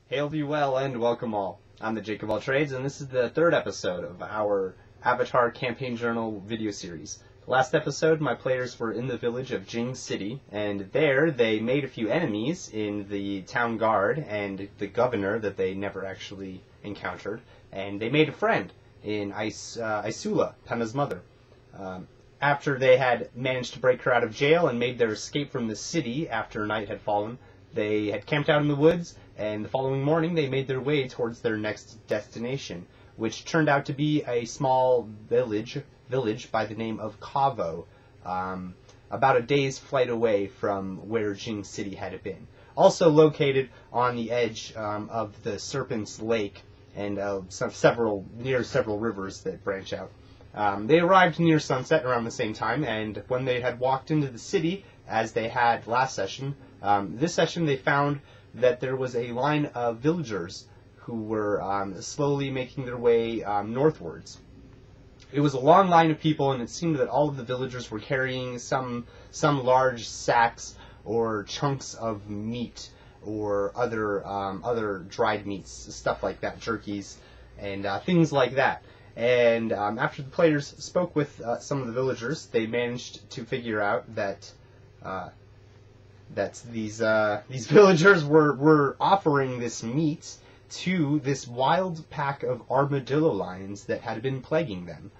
Hail to you well and welcome all. I'm the Jake of all trades, and this is the third episode of our Avatar Campaign Journal video series. Last episode, my players were in the village of Jing City, and there they made a few enemies in the town guard and the governor that they never actually encountered, and they made a friend in Isula, Pena's mother. After they had managed to break her out of jail and made their escape from the city after night had fallen, they had camped out in the woods, and the following morning they made their way towards their next destination, which turned out to be a small village by the name of Kavo, about a day's flight away from where Jing City had been. Also located on the edge of the Serpent's Lake and several rivers that branch out. They arrived near sunset around the same time, and when they had walked into the city, as they had last session, this session they found that there was a line of villagers who were slowly making their way northwards. It was a long line of people, and it seemed that all of the villagers were carrying some large sacks or chunks of meat or other dried meats, stuff like that, jerkies and things like that. And after the players spoke with some of the villagers, they managed to figure out that these villagers were offering this meat to this wild pack of armadillo-lions that had been plaguing them.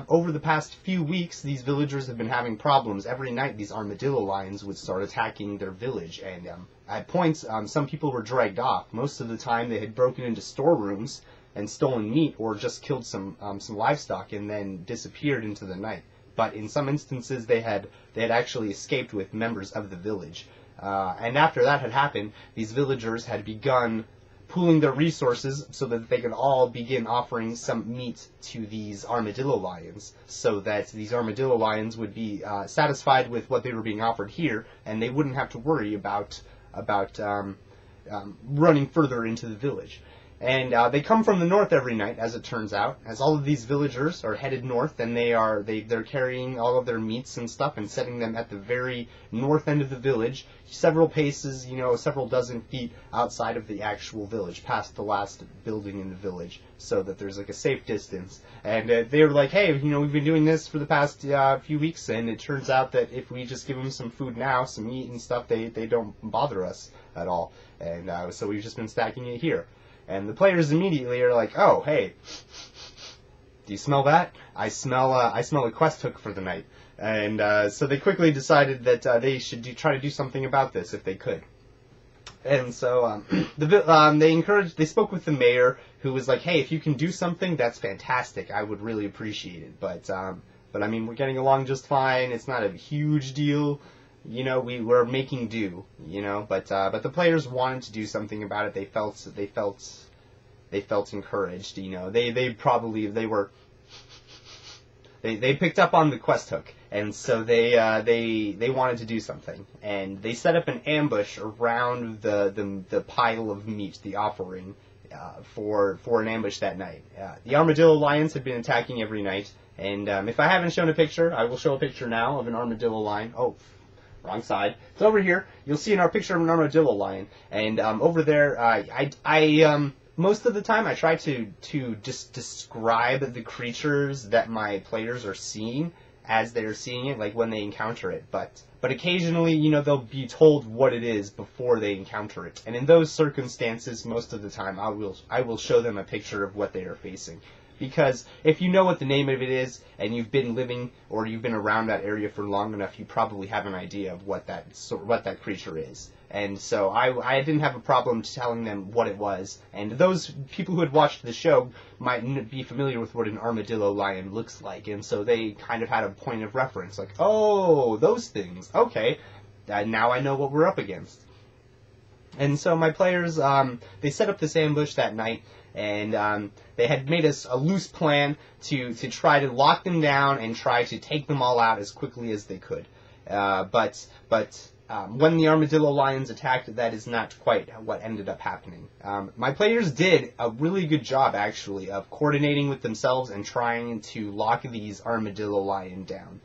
Over the past few weeks, these villagers have been having problems. Every night, these armadillo-lions would start attacking their village, and at points, some people were dragged off. Most of the time, they had broken into storerooms and stolen meat, or just killed some livestock and then disappeared into the night. But in some instances, they had actually escaped with members of the village. And after that had happened, these villagers had begun pooling their resources so that they could all begin offering some meat to these armadillo-lions, so that these armadillo-lions would be satisfied with what they were being offered here, and they wouldn't have to worry about running further into the village. And they come from the north every night, as it turns out, as all of these villagers are headed north, and they're carrying all of their meats and stuff and setting them at the very north end of the village, several paces, several dozen feet outside of the actual village, past the last building in the village, so that there's like a safe distance. And they were like, hey, we've been doing this for the past few weeks, and it turns out that if we just give them some food now, some meat and stuff, they don't bother us at all. And so we've just been stacking it here. And the players immediately are like, oh, hey, do you smell that? I smell a quest hook for the night. And so they quickly decided that they should try to do something about this if they could. And so they spoke with the mayor, who was like, hey, if you can do something, that's fantastic. I would really appreciate it. But I mean, we're getting along just fine. It's not a huge deal. We were making do, but the players wanted to do something about it. They felt encouraged, they picked up on the quest hook, and so they wanted to do something, and they set up an ambush around the pile of meat, the offering, for an ambush that night. The Armadillo-Lions had been attacking every night, and if I haven't shown a picture, I will show a picture now of an Armadillo-Lion. Oh, wrong side. It's over here. You'll see in our picture of an Armadillo-Lion, and over there, I most of the time I try to just describe the creatures that my players are seeing as they're seeing it, like when they encounter it. But occasionally, they'll be told what it is before they encounter it, and in those circumstances, most of the time, I will show them a picture of what they are facing. Because if you know what the name of it is, and you've been living or you've been around that area for long enough, you probably have an idea of what that creature is. And so I didn't have a problem telling them what it was. And those people who had watched the show might be familiar with what an armadillo-lion looks like, and so they kind of had a point of reference, like, oh, those things. Okay, now I know what we're up against. And so my players, they set up this ambush that night, and they had made us a loose plan to try to lock them down and try to take them all out as quickly as they could. But when the Armadillo-Lions attacked, that is not quite what ended up happening. My players did a really good job, actually, of coordinating with themselves and trying to lock these Armadillo-Lion down.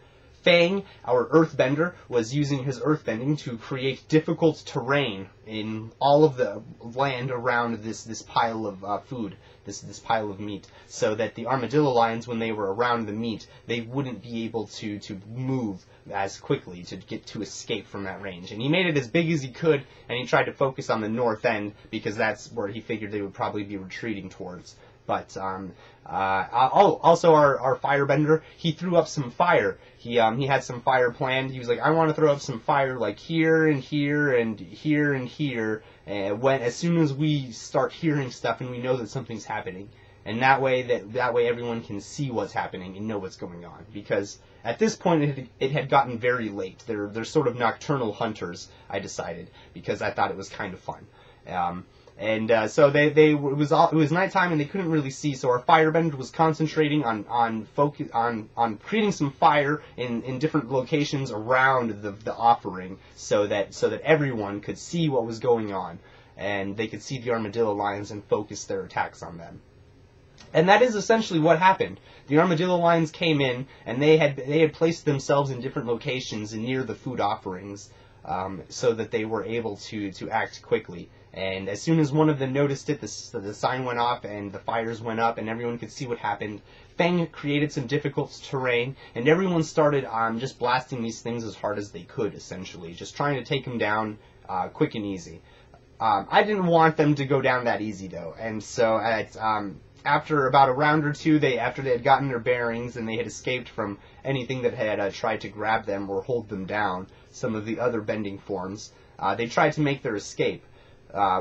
Fang, our earthbender, was using his earthbending to create difficult terrain in all of the land around this pile of food, this pile of meat, so that the armadillo-lions, when they were around the meat, they wouldn't be able to move as quickly to escape from that range. And he made it as big as he could, and he tried to focus on the north end because that's where he figured they would probably be retreating towards. But also our firebender, he threw up some fire. He had some fire planned. He was like, I want to throw up some fire like here and here and here and here. As soon as we start hearing stuff and we know that something's happening, and that way everyone can see what's happening and know what's going on. Because at this point it had gotten very late. They're sort of nocturnal hunters, I decided, because I thought it was kind of fun. So it was nighttime and they couldn't really see. So our firebender was concentrating on creating some fire in different locations around the offering, so that everyone could see what was going on, and they could see the armadillo-lions and focus their attacks on them. And that is essentially what happened. The armadillo-lions came in, and they had placed themselves in different locations near the food offerings, so that they were able to act quickly. And as soon as one of them noticed it, the sign went off and the fires went up and everyone could see what happened. Fang created some difficult terrain, and everyone started just blasting these things as hard as they could, essentially, just trying to take them down quick and easy. I didn't want them to go down that easy, though, and so after about a round or two, after they had gotten their bearings and they had escaped from anything that had tried to grab them or hold them down, some of the other bending forms, they tried to make their escape.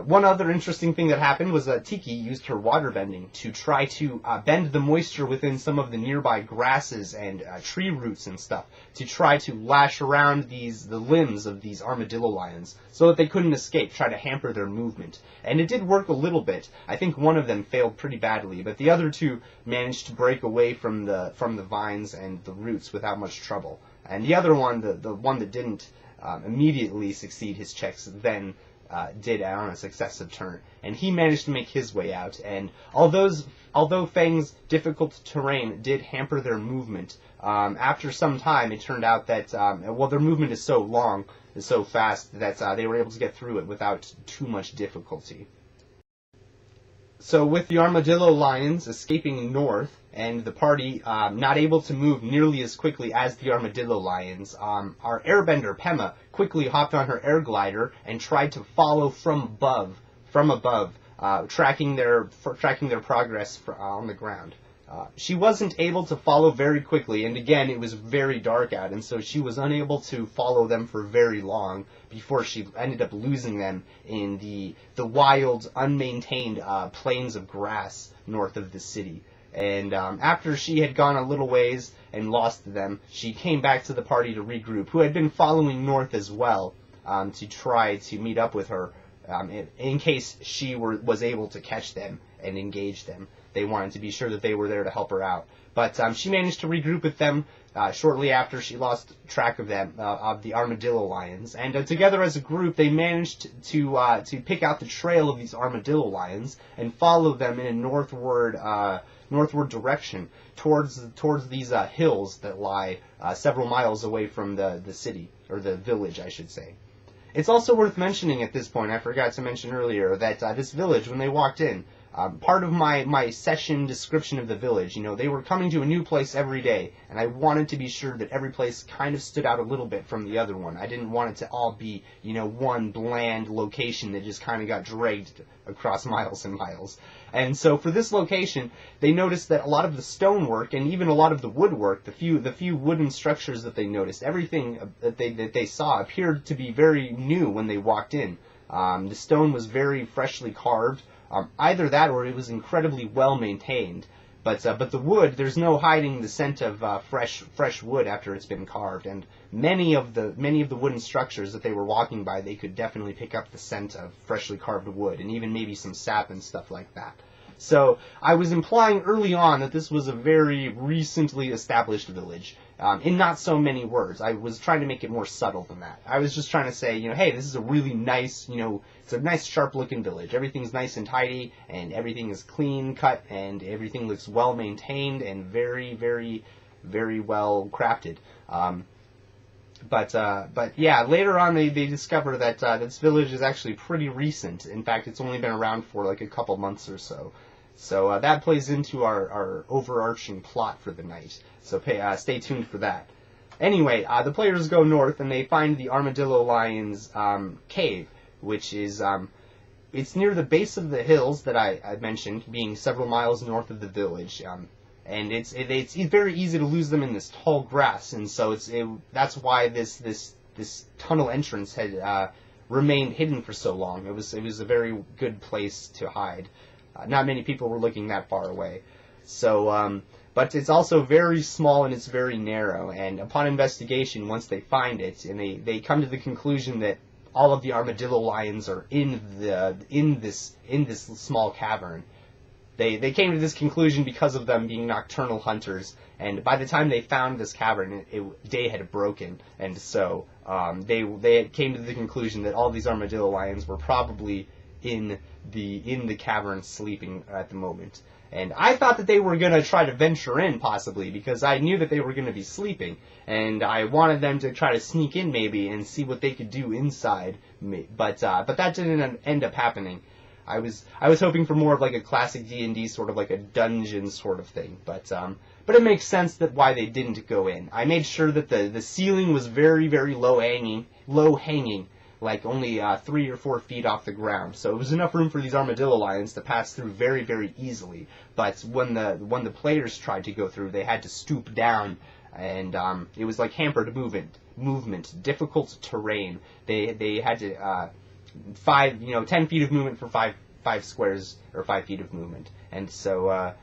One other interesting thing that happened was that Tiki used her water bending to try to bend the moisture within some of the nearby grasses and tree roots and stuff, to try to lash around the limbs of these armadillo-lions so that they couldn't escape, try to hamper their movement. And it did work a little bit. I think one of them failed pretty badly, but the other two managed to break away from the vines and the roots without much trouble. And the other one, the one that didn't immediately succeed his checks, then did on a successive turn, and he managed to make his way out. And although Fang's difficult terrain did hamper their movement, after some time it turned out that their movement is so long, is so fast, that they were able to get through it without too much difficulty. So with the armadillo-lions escaping north, and the party not able to move nearly as quickly as the armadillo-lions, our airbender, Pema, quickly hopped on her air glider and tried to follow from above, tracking their progress on the ground. She wasn't able to follow very quickly, and again, it was very dark out, and so she was unable to follow them for very long before she ended up losing them in the wild, unmaintained plains of grass north of the city. And after she had gone a little ways and lost them, she came back to the party to regroup, who had been following north as well, to try to meet up with her in case she was able to catch them and engage them. They wanted to be sure that they were there to help her out. But she managed to regroup with them shortly after she lost track of them, of the Armadillo-Lions. And together as a group, they managed to pick out the trail of these Armadillo-Lions and follow them in a northward direction towards these hills that lie several miles away from the city, or the village, I should say. It's also worth mentioning at this point, I forgot to mention earlier, that this village, when they walked in, part of my session description of the village, they were coming to a new place every day, and I wanted to be sure that every place kind of stood out a little bit from the other one. I didn't want it to all be, one bland location that just kind of got dragged across miles and miles. And so for this location, they noticed that a lot of the stonework and even a lot of the woodwork, the few wooden structures that they noticed, everything that they saw appeared to be very new when they walked in. The stone was very freshly carved. Either that or it was incredibly well maintained. But the wood, there's no hiding the scent of fresh wood after it's been carved. And many of the wooden structures that they were walking by, they could definitely pick up the scent of freshly carved wood, and even maybe some sap and stuff like that. So I was implying early on that this was a very recently established village, in not so many words. I was trying to make it more subtle than that. I was just trying to say, hey, this is a really nice, it's a nice sharp-looking village. Everything's nice and tidy, and everything is clean cut, and everything looks well maintained and very, very, very well crafted. But yeah, later on they discover that this village is actually pretty recent. In fact, it's only been around for like a couple months or so. So that plays into our overarching plot for the night. So stay tuned for that. Anyway, the players go north and they find the Armadillo-Lions cave, which is it's near the base of the hills that I mentioned, being several miles north of the village. And it's very easy to lose them in this tall grass, and so that's why this tunnel entrance had remained hidden for so long. It was a very good place to hide. Not many people were looking that far away. So, but it's also very small and it's very narrow. And upon investigation, once they find it, and they come to the conclusion that all of the Armadillo-Lions are in this small cavern. They came to this conclusion because of them being nocturnal hunters, and by the time they found this cavern, day had broken, and so they came to the conclusion that all these Armadillo-Lions were probably in the cavern sleeping at the moment. And I thought that they were going to try to venture in, possibly, because I knew that they were going to be sleeping, and I wanted them to try to sneak in, maybe, and see what they could do inside. But that didn't end up happening. I was hoping for more of like a classic D&D sort of like a dungeon sort of thing, but it makes sense that why they didn't go in. I made sure that the ceiling was very, very low hanging, like only 3 or 4 feet off the ground. So it was enough room for these Armadillo-Lions to pass through very, very easily. But when the players tried to go through, they had to stoop down, and it was like hampered movement, difficult terrain. They had to 10 feet of movement for 5 squares or 5 feet of movement, and so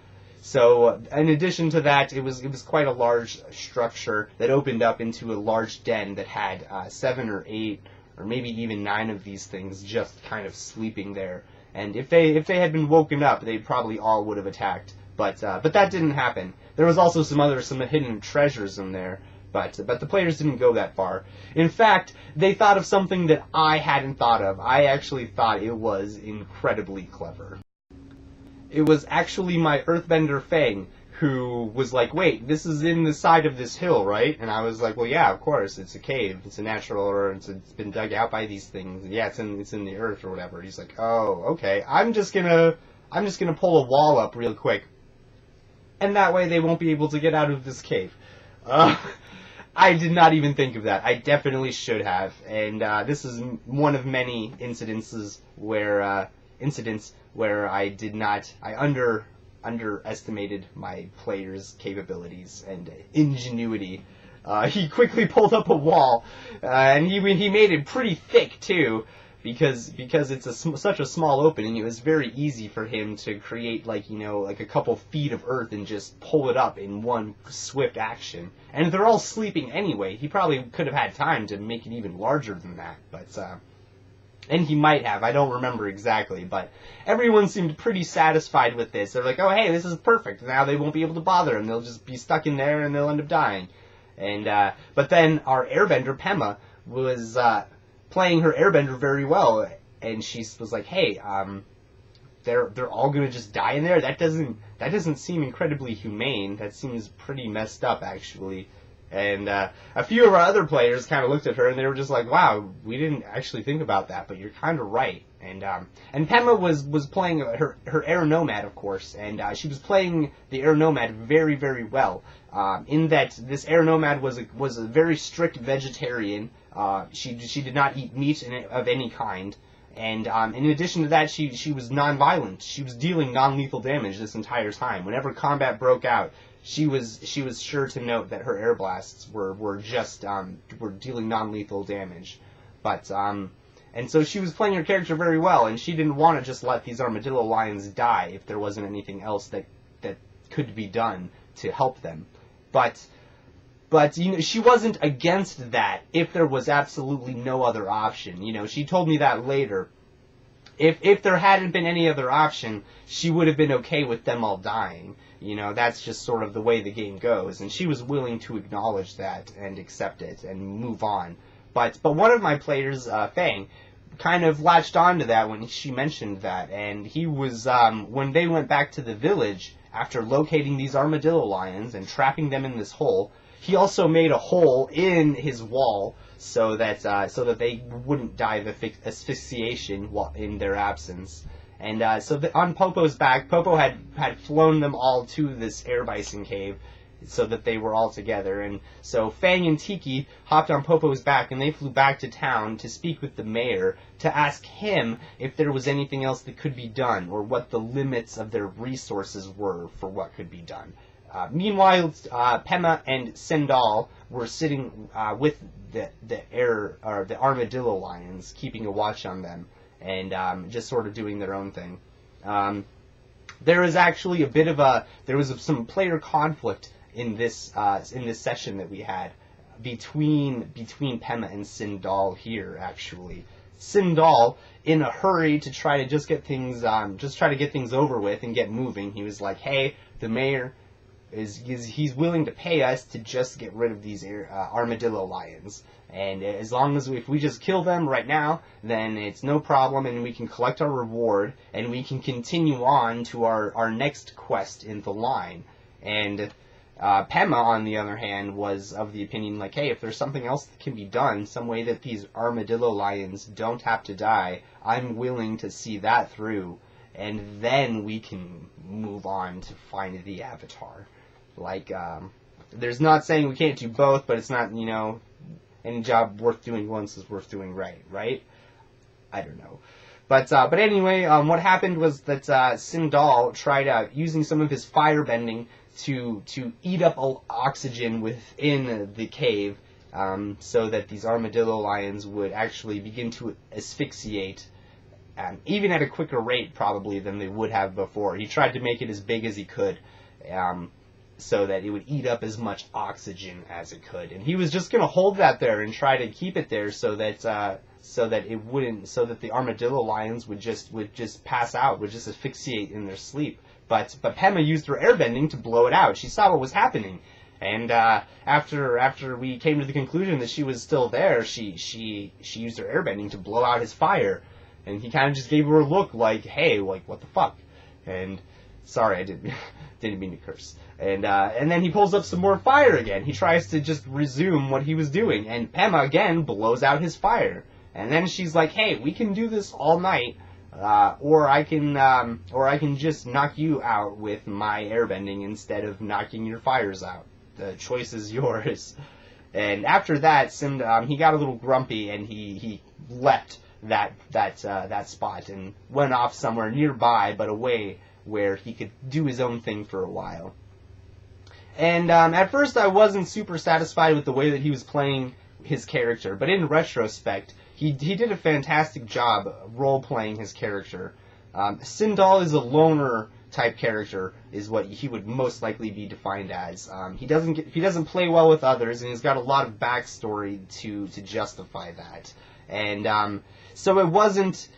in addition to that, it was quite a large structure that opened up into a large den that had 7 or 8 or maybe even 9 of these things just kind of sleeping there. And if they had been woken up, they probably all would have attacked. But that didn't happen. There was also some hidden treasures in there. But the players didn't go that far. In fact, they thought of something that I hadn't thought of. I actually thought it was incredibly clever. It was actually my Earthbender Fang who was like, wait, this is in the side of this hill, right? And I was like, well, yeah, of course, it's a cave. It's a natural, or it's been dug out by these things. Yeah, it's in the earth or whatever. He's like, oh, okay. I'm just gonna pull a wall up real quick, and that way they won't be able to get out of this cave. I did not even think of that. I definitely should have, and this is one of many incidents where I underestimated my player's capabilities and ingenuity. He quickly pulled up a wall, and he made it pretty thick too, because it's such a small opening. It was very easy for him to create like a couple feet of earth and just pull it up in one swift action. And they're all sleeping anyway. He probably could have had time to make it even larger than that, and he might have. I don't remember exactly, but everyone seemed pretty satisfied with this. They're like, oh, hey, this is perfect. Now they won't be able to bother him. They'll just be stuck in there and they'll end up dying. And but then our airbender, Pema, was playing her airbender very well, and she was like, hey, they're all going to just die in there? That doesn't seem incredibly humane. That seems pretty messed up, actually. And a few of our other players kind of looked at her, and they were just like, wow, we didn't actually think about that, but you're kind of right. And Pema was playing her Air Nomad, of course, and she was playing the Air Nomad very, very well, in that this Air Nomad was a very strict vegetarian. She did not eat meat of any kind. And in addition to that, she was non-violent. She was dealing non-lethal damage this entire time. Whenever combat broke out, she was sure to note that her air blasts were dealing non-lethal damage. But and so she was playing her character very well, and she didn't want to just let these Armadillo-Lions die if there wasn't anything else that could be done to help them. But she wasn't against that if there was absolutely no other option. She told me that later. If there hadn't been any other option, she would have been okay with them all dying. That's just sort of the way the game goes, and she was willing to acknowledge that and accept it and move on. But one of my players, Fang, kind of latched on to that when she mentioned that, and he was, when they went back to the village, after locating these Armadillo-Lions and trapping them in this hole, he also made a hole in his wall so that they wouldn't die of asphyxiation while in their absence. And on Popo's back, Popo had flown them all to this air bison cave so that they were all together. And so Fang and Tiki hopped on Popo's back, and they flew back to town to speak with the mayor to ask him if there was anything else that could be done, or what the limits of their resources were for what could be done. Meanwhile, Pema and Sindal were sitting with the Armadillo-Lions, keeping a watch on them, and just sort of doing their own thing. There was actually some player conflict in this session that we had between Pema and Sindal here. Actually, Sindal, in a hurry to try to just get things over with and get moving, he was like, "Hey, the mayor he's willing to pay us to just get rid of these Armadillo-Lions. And as long as if we just kill them right now, then it's no problem, and we can collect our reward, and we can continue on to our next quest in the line." And Pema, on the other hand, was of the opinion, like, hey, if there's something else that can be done, some way that these Armadillo-Lions don't have to die, I'm willing to see that through, and then we can move on to find the Avatar. Like, there's not saying we can't do both, but it's not, any job worth doing once is worth doing right? I don't know. But anyway, what happened was that Sindal tried using some of his firebending to eat up oxygen within the cave, so that these Armadillo-Lions would actually begin to asphyxiate, even at a quicker rate probably than they would have before. He tried to make it as big as he could, so that it would eat up as much oxygen as it could, and he was just going to hold that there and try to keep it there so that the Armadillo-Lions would just pass out, would just asphyxiate in their sleep. But Pema used her airbending to blow it out. She saw what was happening, and after we came to the conclusion that she was still there, she used her airbending to blow out his fire, and he kind of just gave her a look like, hey, like, what the fuck? And sorry, I didn't mean to curse. And then he pulls up some more fire again. He tries to just resume what he was doing, and Pema again blows out his fire. And then she's like, "Hey, we can do this all night, or I can just knock you out with my airbending instead of knocking your fires out. The choice is yours." And after that, he got a little grumpy, and he left that spot and went off somewhere nearby, but away where he could do his own thing for a while. And at first I wasn't super satisfied with the way that he was playing his character, but in retrospect, he did a fantastic job role-playing his character. Sindal is a loner type character, is what he would most likely be defined as. He doesn't play well with others, and he's got a lot of backstory to justify that. And so it wasn't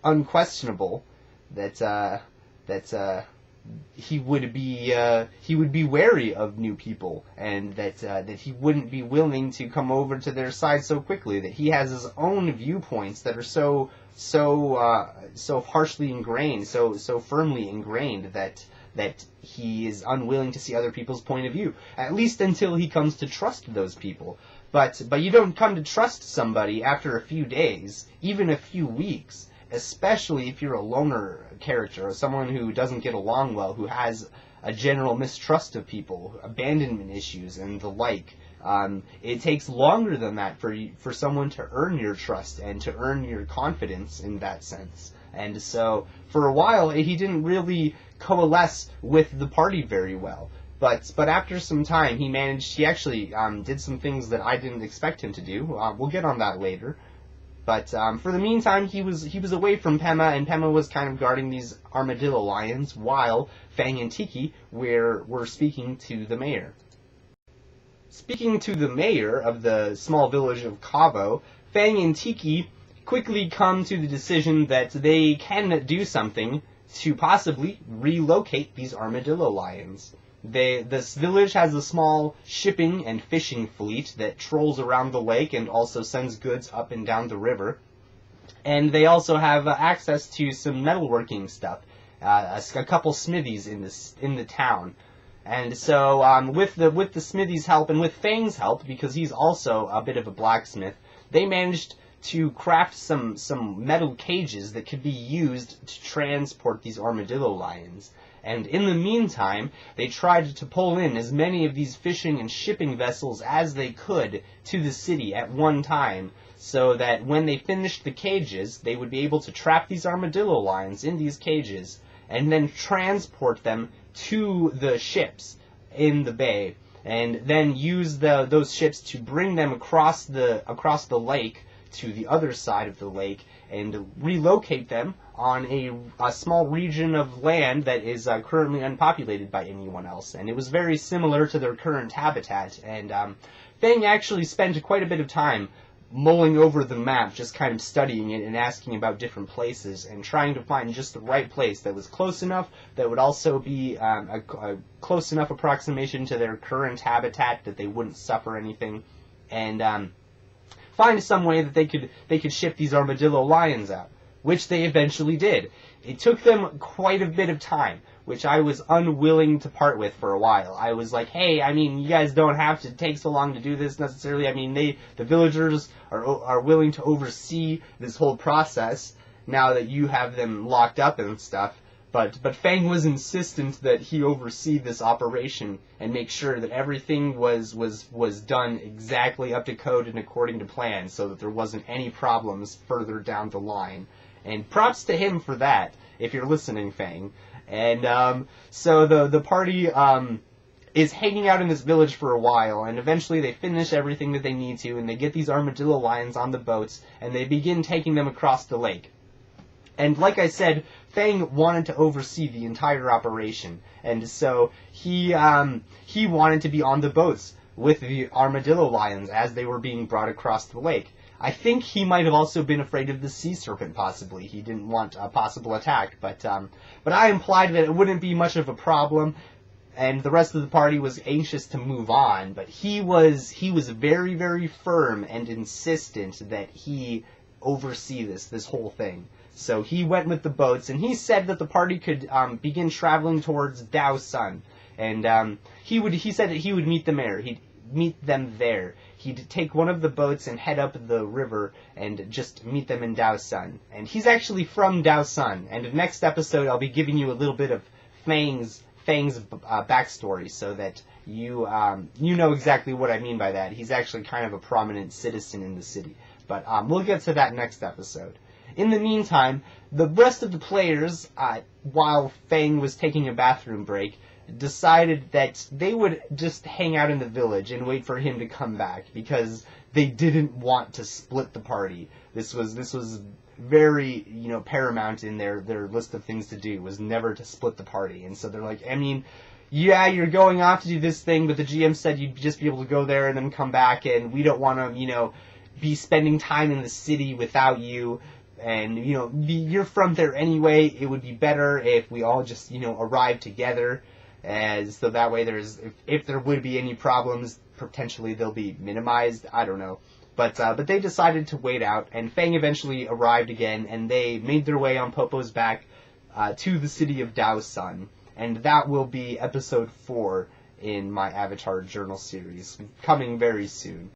unquestionable that he would be wary of new people, and that he wouldn't be willing to come over to their side so quickly. That he has his own viewpoints that are so harshly ingrained, so firmly ingrained that he is unwilling to see other people's point of view, at least until he comes to trust those people. But you don't come to trust somebody after a few days, even a few weeks, especially if you're a loner character, or someone who doesn't get along well, who has a general mistrust of people, abandonment issues, and the like. It takes longer than that for someone to earn your trust and to earn your confidence in that sense. And so, for a while, he didn't really coalesce with the party very well. But after some time, he actually did some things that I didn't expect him to do. We'll get on that later. But for the meantime, he was away from Pema, and Pema was kind of guarding these Armadillo-Lions, while Fang and Tiki were speaking to the mayor. Speaking to the mayor of the small village of Kavo, Fang and Tiki quickly come to the decision that they can do something to possibly relocate these Armadillo-Lions. This village has a small shipping and fishing fleet that trolls around the lake and also sends goods up and down the river. And they also have access to some metalworking stuff. a couple smithies in the town. And so with the smithy's help and with Fang's help, because he's also a bit of a blacksmith, they managed to craft some metal cages that could be used to transport these armadillo-lions. And in the meantime, they tried to pull in as many of these fishing and shipping vessels as they could to the city at one time, so that when they finished the cages, they would be able to trap these armadillo-lions in these cages and then transport them to the ships in the bay, and then use those ships to bring them across the lake to the other side of the lake and relocate them on a small region of land that is currently unpopulated by anyone else. And it was very similar to their current habitat. And Fang actually spent quite a bit of time mulling over the map, just kind of studying it and asking about different places and trying to find just the right place that was close enough, that would also be a close enough approximation to their current habitat that they wouldn't suffer anything, and find some way that they could ship these armadillo-lions out, which they eventually did. It took them quite a bit of time, which I was unwilling to part with for a while. I was like, hey, I mean, you guys don't have to take so long to do this necessarily. I mean, the villagers are willing to oversee this whole process now that you have them locked up and stuff. But Fang was insistent that he oversee this operation and make sure that everything was done exactly up to code and according to plan, so that there wasn't any problems further down the line. And props to him for that, if you're listening, Fang. And so the party is hanging out in this village for a while, and eventually they finish everything that they need to, and they get these armadillo-lions on the boats, and they begin taking them across the lake. And like I said, Fang wanted to oversee the entire operation, and so he wanted to be on the boats with the armadillo-lions as they were being brought across the lake. I think he might have also been afraid of the sea serpent, possibly. He didn't want a possible attack, but I implied that it wouldn't be much of a problem, and the rest of the party was anxious to move on, but he was very, very firm and insistent that he oversee this whole thing. So he went with the boats, and he said that the party could begin traveling towards Dao Sun, and he said that he would meet them there. He'd meet them there. He'd take one of the boats and head up the river and just meet them in Dao Sun. And he's actually from Dao Sun. And in the next episode, I'll be giving you a little bit of Fang's backstory, so that you know exactly what I mean by that. He's actually kind of a prominent citizen in the city. But we'll get to that next episode. In the meantime, the rest of the players, while Fang was taking a bathroom break, decided that they would just hang out in the village and wait for him to come back, because they didn't want to split the party. This was very, paramount in their list of things to do, was never to split the party. And so they're like, I mean, yeah, you're going off to do this thing, but the GM said you'd just be able to go there and then come back, and we don't want to, be spending time in the city without you. And, you're from there anyway. It would be better if we all just, arrive together. So that way if there would be any problems, potentially they'll be minimized. I don't know. But they decided to wait out, and Fang eventually arrived again, and they made their way on Popo's back to the city of Dao Sun. And that will be episode 4 in my Avatar Journal series, coming very soon.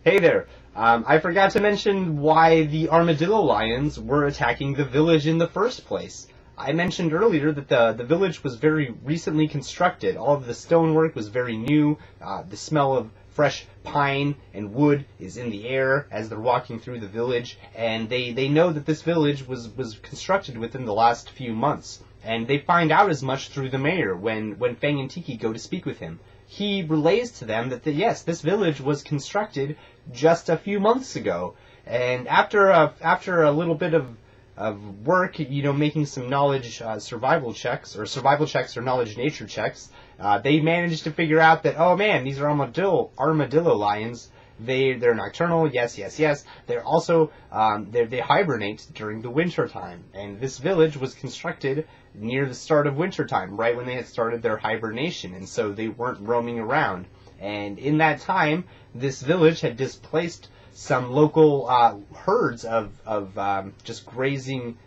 Hey there! I forgot to mention why the Armadillo-Lions were attacking the village in the first place. I mentioned earlier that the village was very recently constructed. All of the stonework was very new. The smell of fresh pine and wood is in the air as they're walking through the village, and they know that this village was constructed within the last few months. And they find out as much through the mayor when Fang and Tiki go to speak with him. He relays to them that, yes, this village was constructed just a few months ago. And after a little bit of work, making some knowledge survival checks or knowledge nature checks, they managed to figure out that, oh man, these are armadillo-lions. They're nocturnal, yes. They're also, they hibernate during the winter time. And this village was constructed near the start of winter time, right when they had started their hibernation, and so they weren't roaming around. And in that time, this village had displaced some local herds of just grazing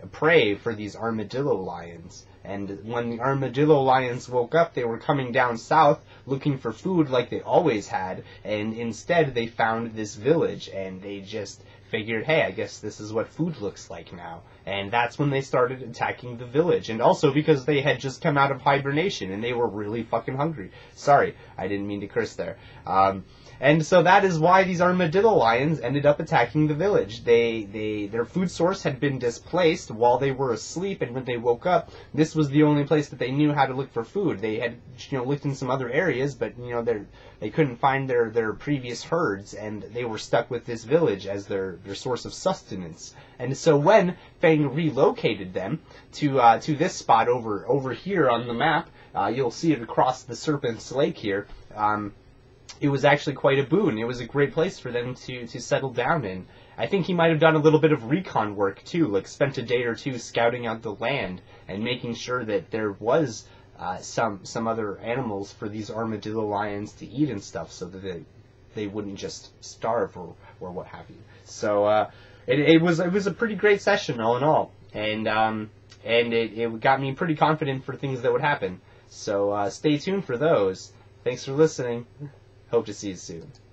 prey for these armadillo-lions. And when the armadillo-lions woke up, they were coming down south looking for food like they always had, and instead they found this village, and they just figured, hey, I guess this is what food looks like now. And that's when they started attacking the village. And also because they had just come out of hibernation, and they were really fucking hungry. Sorry, I didn't mean to curse there. And so that is why these armadillo-lions ended up attacking the village. Their food source had been displaced while they were asleep, and when they woke up, this was the only place that they knew how to look for food. They had, looked in some other areas, but, they couldn't find their previous herds, and they were stuck with this village as their source of sustenance. And so when Fang relocated them to this spot over here on the map, you'll see it across the Serpent's Lake here, it was actually quite a boon. It was a great place for them to settle down in. I think he might have done a little bit of recon work too, like spent a day or two scouting out the land and making sure that there was some other animals for these armadillo-lions to eat and stuff, so that they wouldn't just starve or what have you. So it was a pretty great session all in all, and it got me pretty confident for things that would happen. So stay tuned for those. Thanks for listening. Hope to see you soon.